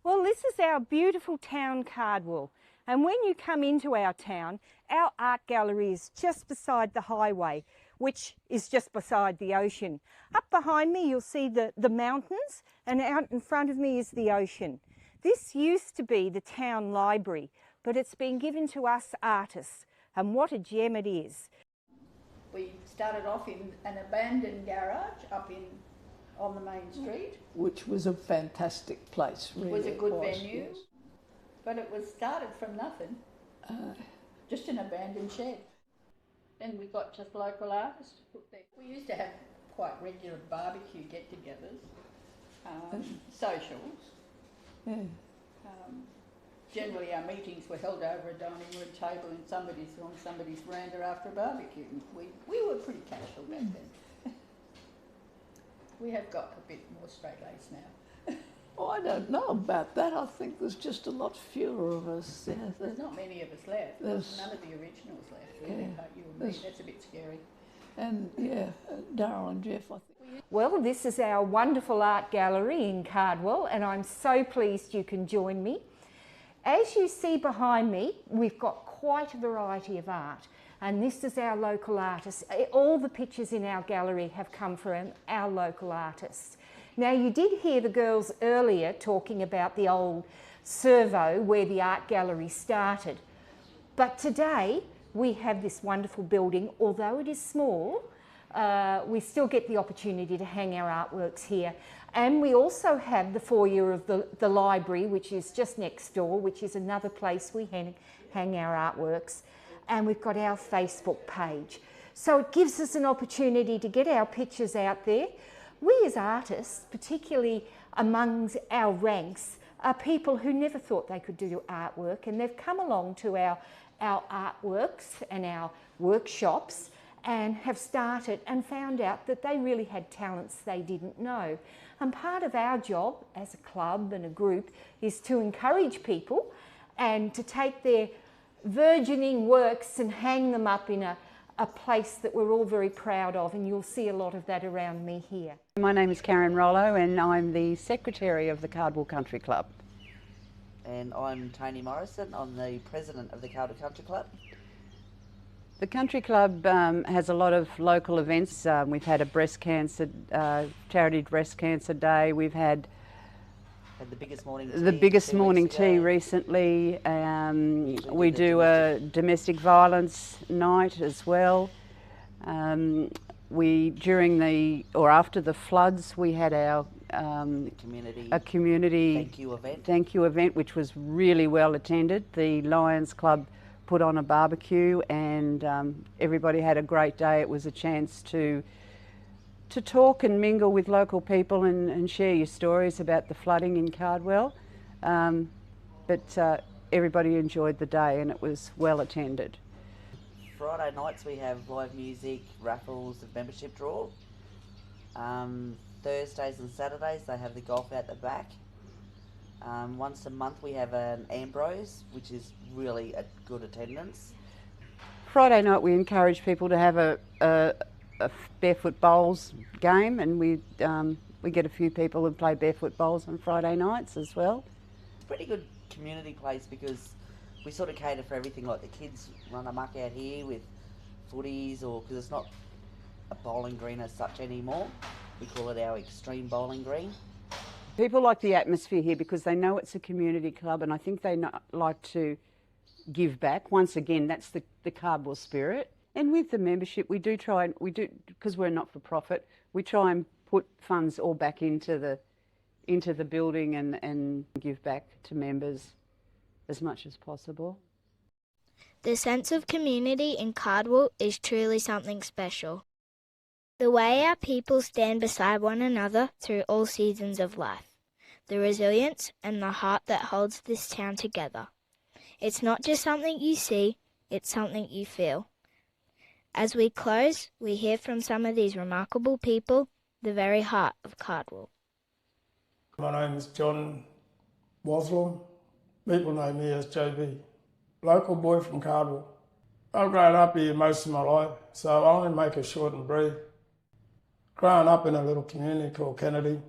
Well, this is our beautiful town, Cardwell, and when you come into our town, our art gallery is just beside the highway, which is just beside the ocean. Up behind me you'll see the mountains, and out in front of me is the ocean. This used to be the town library, but it's been given to us artists, and what a gem it is.
We started off in an abandoned garage up on the main street.
Which was a fantastic place, really.
It was a good venue,
yes.
But it was started from nothing, just an abandoned shed. Then we've got just local artists to put there. We used to have quite regular barbecue get-togethers, socials.
Yeah.
Generally our meetings were held over a dining room table on somebody's veranda after a barbecue. We were pretty casual back then. We have got a bit more straight-laced now.
Oh, I don't know about that. I think there's just a lot fewer of us. Yeah,
There's not many of us left.
There's-
None of the originals left, really,
Yeah.
but you and me. That's a bit scary.
And yeah, Daryl and Jeff, I think.
Well, this is our wonderful art gallery in Cardwell, and I'm so pleased you can join me. As you see behind me, we've got quite a variety of art, and this is our local artists. All the pictures in our gallery have come from our local artists. Now, you did hear the girls earlier talking about the old servo where the art gallery started, but today we have this wonderful building. Although it is small, we still get the opportunity to hang our artworks here. And we also have the foyer of the library, which is just next door, which is another place we hang our artworks. And we've got our Facebook page. So it gives us an opportunity to get our pictures out there. We as artists, particularly amongst our ranks, are people who never thought they could do artwork, and they've come along to our artworks and our workshops and have started and found out that they really had talents they didn't know. And part of our job as a club and a group is to encourage people and to take their burgeoning works and hang them up in a place that we're all very proud of, and you'll see a lot of that around me here.
My name is Karen Rollo and I'm the Secretary of the Cardwell Country Club.
And I'm Tony Morrison. I'm the President of the Cardwell Country Club.
The Country Club has a lot of local events. We've had a breast cancer, charity breast cancer day. We've had
the biggest morning
tea recently. We do a domestic violence night as well. After the floods, we had our community thank you event, which was really well attended. The Lions Club put on a barbecue, and everybody had a great day. It was a chance to talk and mingle with local people and share your stories about the flooding in Cardwell. But everybody enjoyed the day and it was well attended.
Friday nights we have live music, raffles, and membership draw. Thursdays and Saturdays they have the golf out the back. Once a month we have an Ambrose, which is really a good attendance.
Friday night we encourage people to have a barefoot bowls game, and we get a few people who play barefoot bowls on Friday nights as well.
It's a pretty good community place because we sort of cater for everything. Like the kids run amok out here with footies, or because it's not a bowling green as such anymore. We call it our extreme bowling green.
People like the atmosphere here because they know it's a community club, and I think they like to give back. Once again, that's the Cardwell spirit. And with the membership, we do because we're not for profit, we try and put funds all back into the building and give back to members as much as possible.
The sense of community in Cardwell is truly something special. The way our people stand beside one another through all seasons of life. The resilience and the heart that holds this town together. It's not just something you see, it's something you feel. As we close, we hear from some of these remarkable people, the very heart of Cardwell.
My name is John Waslam. People know me as JB. Local boy from Cardwell. I've grown up here most of my life, so I'll only make it short and brief. Growing up in a little community called Kennedy,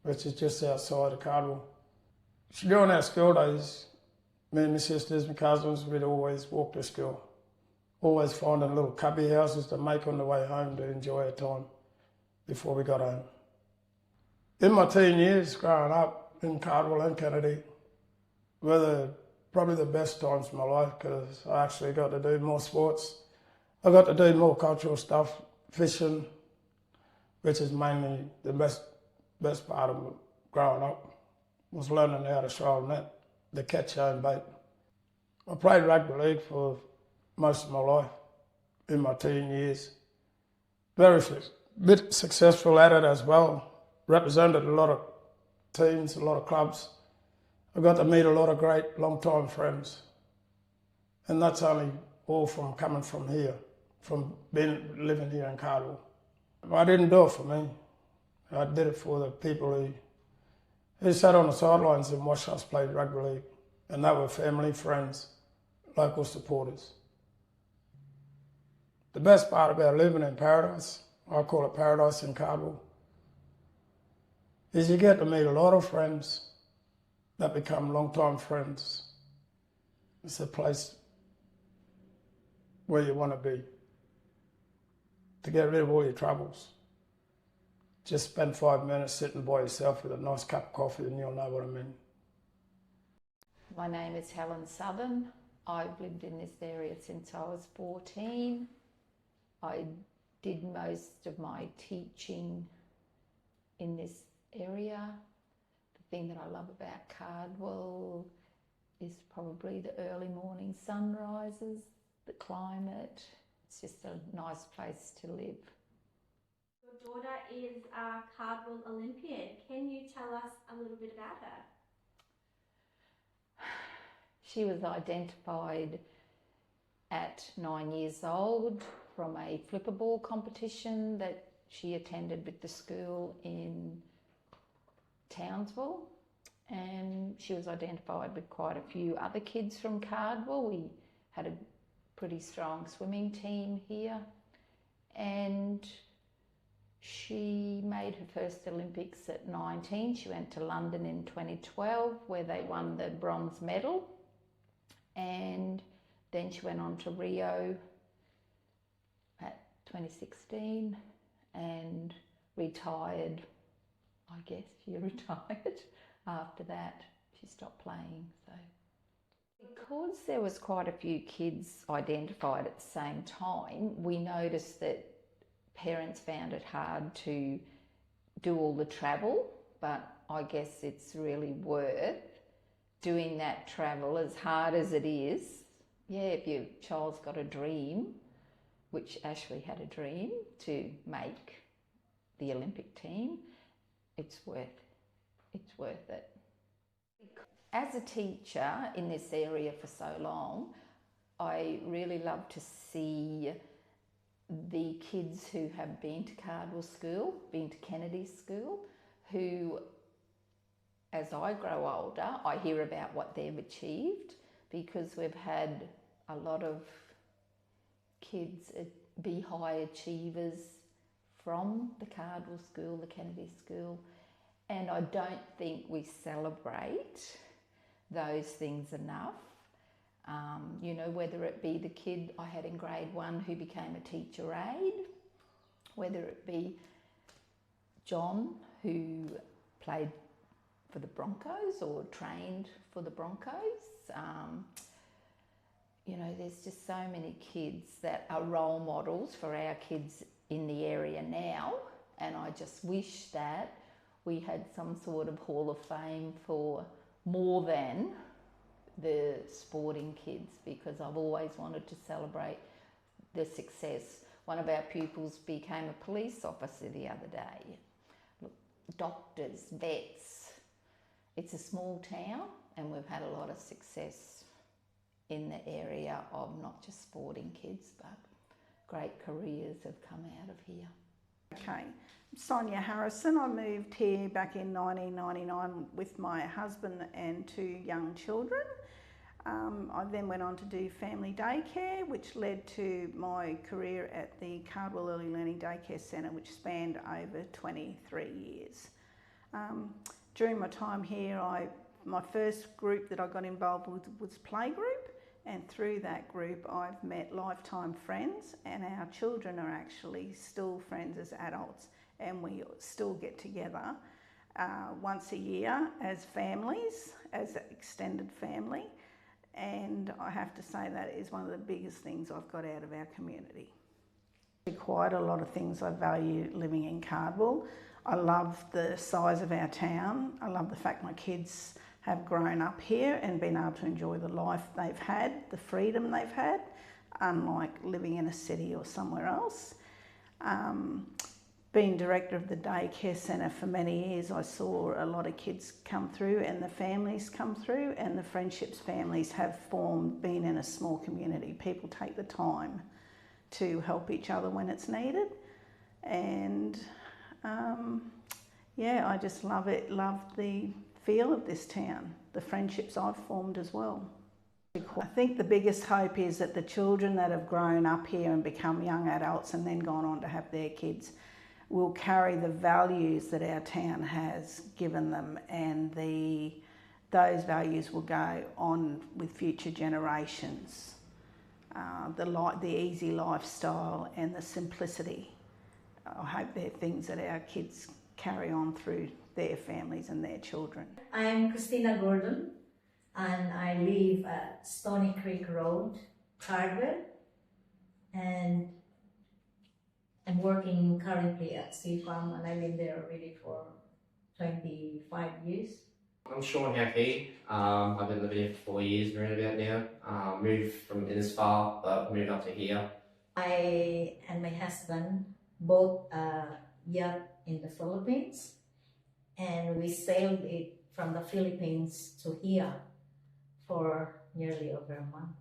which is just outside of Cardwell. During our school days, me and my sisters, my cousins, we'd always walk to school. Always finding little cubby houses to make on the way home to enjoy our time before we got home. In my teen years, growing up in Cardwell and Kennedy, were probably the best times of my life because I actually got to do more sports. I got to do more cultural stuff, fishing, which is mainly the best part of growing up, was learning how to shoal net, to catch your own bait. I played rugby league for most of my life in my teen years. Very bit successful at it as well. Represented a lot of teams, a lot of clubs. I got to meet a lot of great long-time friends. And that's only all from coming from here, from living here in Cardwell. I didn't do it for me. I did it for the people who sat on the sidelines and watched us play rugby league. And they were family, friends, local supporters. The best part about living in paradise, I call it paradise in Cardwell, is you get to meet a lot of friends that become long-time friends. It's a place where you want to be, to get rid of all your troubles. Just spend 5 minutes sitting by yourself with a nice cup of coffee and you'll know what I mean.
My name is Helen Southern. I've lived in this area since I was 14. I did most of my teaching in this area. The thing that I love about Cardwell is probably the early morning sunrises, the climate. It's just a nice place to live.
Your daughter is a Cardwell Olympian. Can you tell us a little bit about her?
She was identified at 9 years old from a flipper ball competition that she attended with the school in Townsville, and she was identified with quite a few other kids from Cardwell. We had a pretty strong swimming team here, and she made her first Olympics at 19. She went to London in 2012 where they won the bronze medal, and then she went on to Rio at 2016 and retired. I guess she retired after that. She stopped playing. So, because there was quite a few kids identified at the same time, we noticed that parents found it hard to do all the travel, but I guess it's really worth doing that travel, as hard as it is. Yeah, if your child's got a dream, which Ashley had a dream to make the Olympic team, it's worth it. As a teacher in this area for so long, I really love to see the kids who have been to Cardwell School, been to Kennedy School, who, as I grow older, I hear about what they've achieved, because we've had a lot of kids be high achievers from the Cardwell School, the Kennedy School, and I don't think we celebrate those things enough. You know, whether it be the kid I had in grade 1 who became a teacher aide, whether it be John who played for the Broncos or trained for the Broncos. You know, there's just so many kids that are role models for our kids in the area now, and I just wish that we had some sort of Hall of Fame for more than the sporting kids, because I've always wanted to celebrate the success. One of our pupils became a police officer the other day. Look, doctors, vets. It's a small town and we've had a lot of success in the area of not just sporting kids, but great careers have come out of here.
Okay, Sonia Harrison. I moved here back in 1999 with my husband and 2 young children. I then went on to do family daycare, which led to my career at the Cardwell Early Learning Daycare Centre, which spanned over 23 years. During my time here, my first group that I got involved with was playgroup, and through that group I've met lifetime friends, and our children are actually still friends as adults, and we still get together once a year as families, as an extended family. And I have to say that is one of the biggest things I've got out of our community. Quite a lot of things I value living in Cardwell. I love the size of our town. I love the fact my kids have grown up here and been able to enjoy the life they've had, the freedom they've had. unlike living in a city or somewhere else. Being director of the daycare centre for many years, I saw a lot of kids come through and the families come through, and the friendships families have formed being in a small community. People take the time to help each other when it's needed, and yeah, I just love it, love the feel of this town, the friendships I've formed as well. I think the biggest hope is that the children that have grown up here and become young adults and then gone on to have their kids will carry the values that our town has given them, and those values will go on with future generations. The easy lifestyle and the simplicity. I hope they're things that our kids carry on through their families and their children.
I'm Christina Gordon, and I live at Stony Creek Road, Cardwell, and I'm working currently at Sea Farm, and I've been there already for 25 years.
I'm Sean Hackey. I've been living here for 4 years around about now. Moved from Innisfail, but moved up to here.
I and my husband bought a yacht in the Philippines, and we sailed it from the Philippines to here for nearly over a month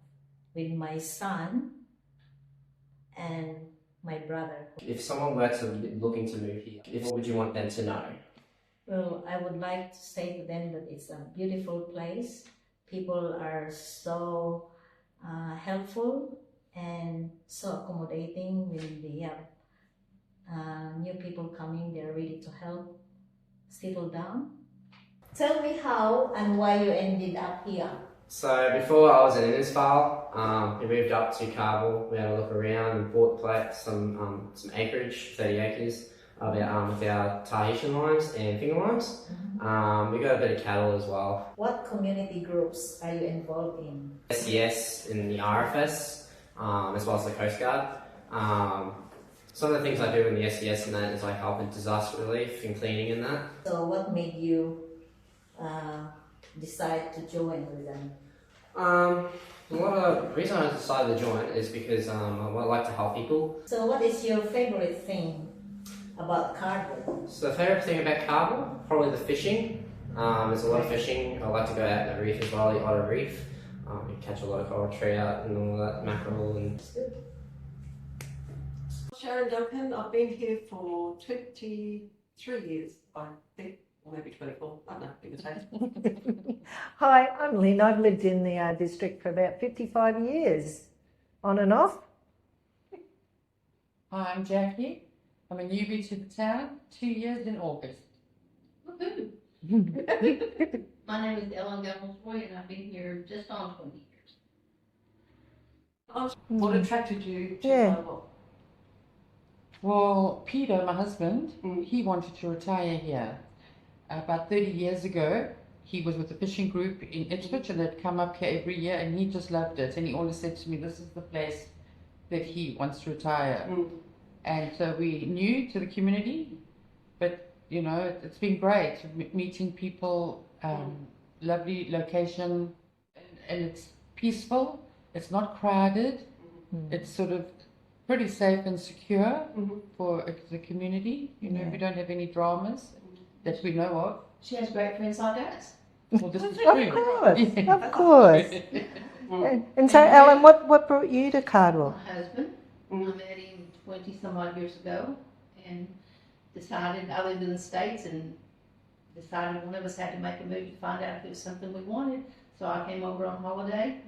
with my son and my brother.
If someone were to looking to move here, what would you want them to know?
Well, I would like to say to them that it's a beautiful place. People are so helpful and so accommodating. When they have new people coming, they're ready to help settle down. Tell me how and why you ended up here.
So before I was in Innisfail, we moved up to Cardwell. We had a look around and bought some acreage, 30 acres, with our Tahitian limes and finger limes. We got a bit of cattle as well.
What community groups are you involved in?
SES in the RFS, as well as the Coast Guard. Some of the things I do in the SES and that is I help in disaster relief and cleaning and that.
So what made you decide to join with them?
The reason I decided to join is because I like to help people.
So what is your favorite thing about Cardwell?
So the favourite thing about Cardwell, probably the fishing. There's a lot of fishing. I like to go out in the reef as well, the Otter Reef. You catch a lot of coral trout and all that, mackerel and...
Sharon Duncan, I've been here for 23 years, I think, or maybe 24, I don't know, give or take.
Hi, I'm Lynn. I've lived in the district for about 55 years, on and off.
Hi, I'm Jackie. I'm a newbie to the town, 2 years in August.
Woohoo! My name is Ellen Gumelsroy, and I've been here just on 20 years.
What attracted you to Cardwell? Well, Peter, my husband, he wanted to retire here. About 30 years ago, he was with a fishing group in Ipswich, and they'd come up here every year, and he just loved it. And he always said to me, this is the place that he wants to retire. And so we new to the community, but you know, it's been great meeting people, lovely location, and it's peaceful, it's not crowded, it's sort of pretty safe and secure for the community. You know, we don't have any dramas that we know of.
She has great friends like us.
Well, this is
Of
true.
course, of course. And so, Ellen, what brought you to Cardwell?
My husband, I met him 20 some odd years ago, and decided, I lived in the States, and decided one of us had to make a move to find out if it was something we wanted. So I came over on holiday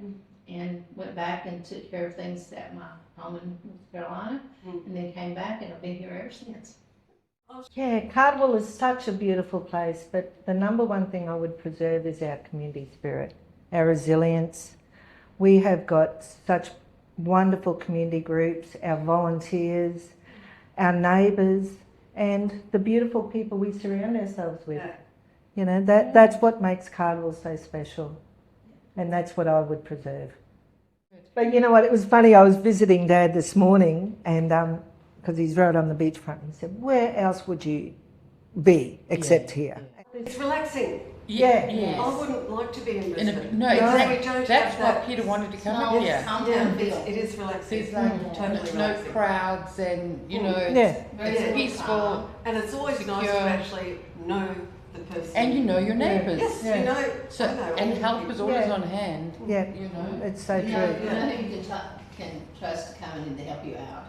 and went back and took care of things at my home in North Carolina, and then came back, and I've been here ever since.
Yeah, Cardwell is such a beautiful place, but the number one thing I would preserve is our community spirit, our resilience. We have got such wonderful community groups, our volunteers, our neighbours, and the beautiful people we surround ourselves with. You know, that's what makes Cardwell so special, and that's what I would preserve. But you know what, it was funny, I was visiting Dad this morning, and because he's right on the beachfront, he said, where else would you be except here?
It's relaxing.
Yeah.
I wouldn't like to be in Brisbane.
No, exactly. That's why Peter wanted to come up here.
It is relaxing.
There's like
totally
no
relaxing.
crowds and, you know,
It's
peaceful.
And it's always nice to actually know the person.
And you know your neighbours.
Yes, you know.
So, and help is always on hand.
Yeah,
you know.
it's so true.
You know who you can trust coming in to help you out.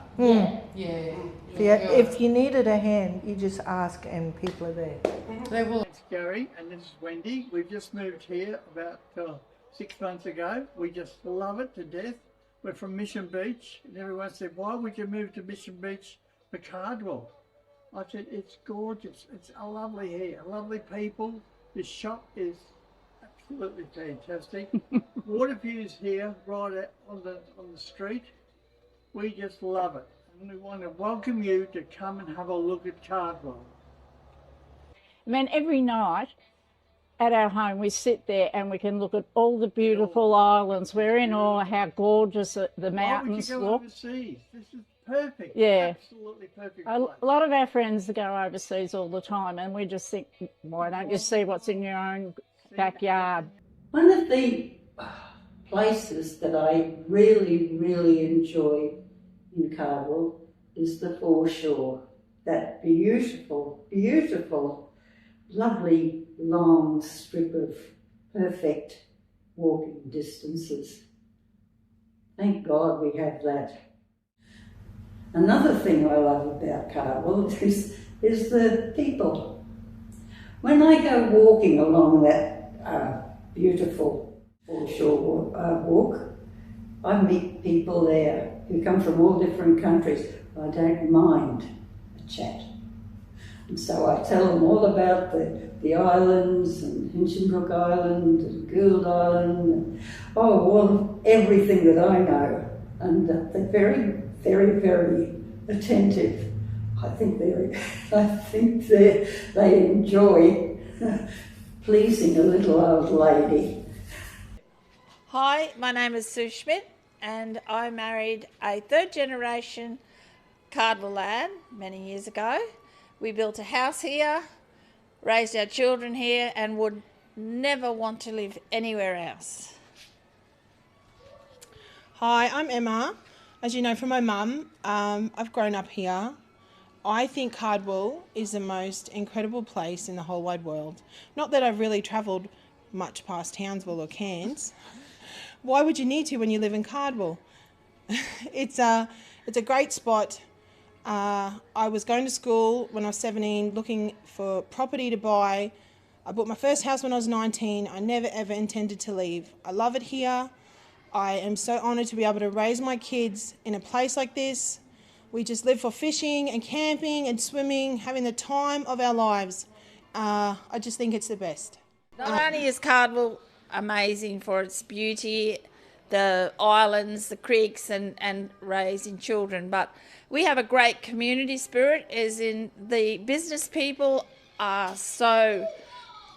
If you needed a hand, you just ask and people are there.
They will.
It's Gary and this is Wendy. We've just moved here about 6 months ago. We just love it to death. We're from Mission Beach and everyone said, why would you move to Mission Beach for Cardwell? I said, it's gorgeous. It's a lovely here, lovely people. The shop is absolutely fantastic. Water views here, right out on the street. We just love it. And we want to welcome you to come and have a look at Cardwell.
I mean, every night at our home we sit there and we can look at all the beautiful islands. We're in awe how gorgeous the mountains
Why would you go
look.
overseas? This is perfect.
Yeah.
Absolutely perfect
A
place.
lot of our friends go overseas all the time and we just think, why don't you see what's in your own backyard?
One of the places that I really, really enjoy in Cardwell is the foreshore. That beautiful, beautiful, lovely long strip of perfect walking distances. Thank God we have that. Another thing I love about Cardwell is the people. When I go walking along that beautiful foreshore walk, I meet people there who come from all different countries. I don't mind a chat. And so I tell them all about the islands and Hinchinbrook Island and Gould Island and everything that I know. And they're very, very, very attentive. I think they enjoy pleasing a little old lady.
Hi, my name is Sue Schmidt and I married a third generation Cardwell lad many years ago. We built a house here, raised our children here and would never want to live anywhere else.
Hi, I'm Emma. As you know from my mum, I've grown up here. I think Cardwell is the most incredible place in the whole wide world. Not that I've really travelled much past Townsville or Cairns. Why would you need to when you live in Cardwell? It's a great spot. I was going to school when I was 17 looking for property to buy. I bought my first house when I was 19. I never ever intended to leave. I love it here. I am so honoured to be able to raise my kids in a place like this. We just live for fishing and camping and swimming, having the time of our lives. I just think it's the best.
Not only is Cardwell amazing for its beauty, the islands, the creeks and raising children, but we have a great community spirit, as in the business people are so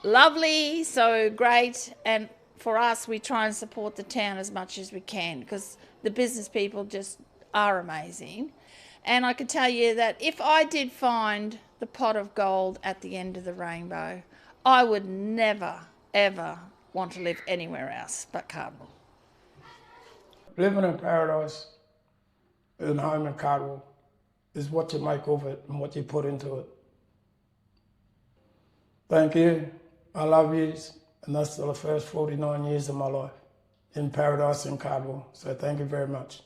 lovely, so great, and for us we try and support the town as much as we can because the business people just are amazing. And I can tell you that if I did find the pot of gold at the end of the rainbow, I would never, ever want to live anywhere else but Cardwell.
Living in paradise in home in Cardwell is what you make of it and what you put into it. Thank you. I love you. And that's the first 49 years of my life in paradise in Cardwell. So thank you very much.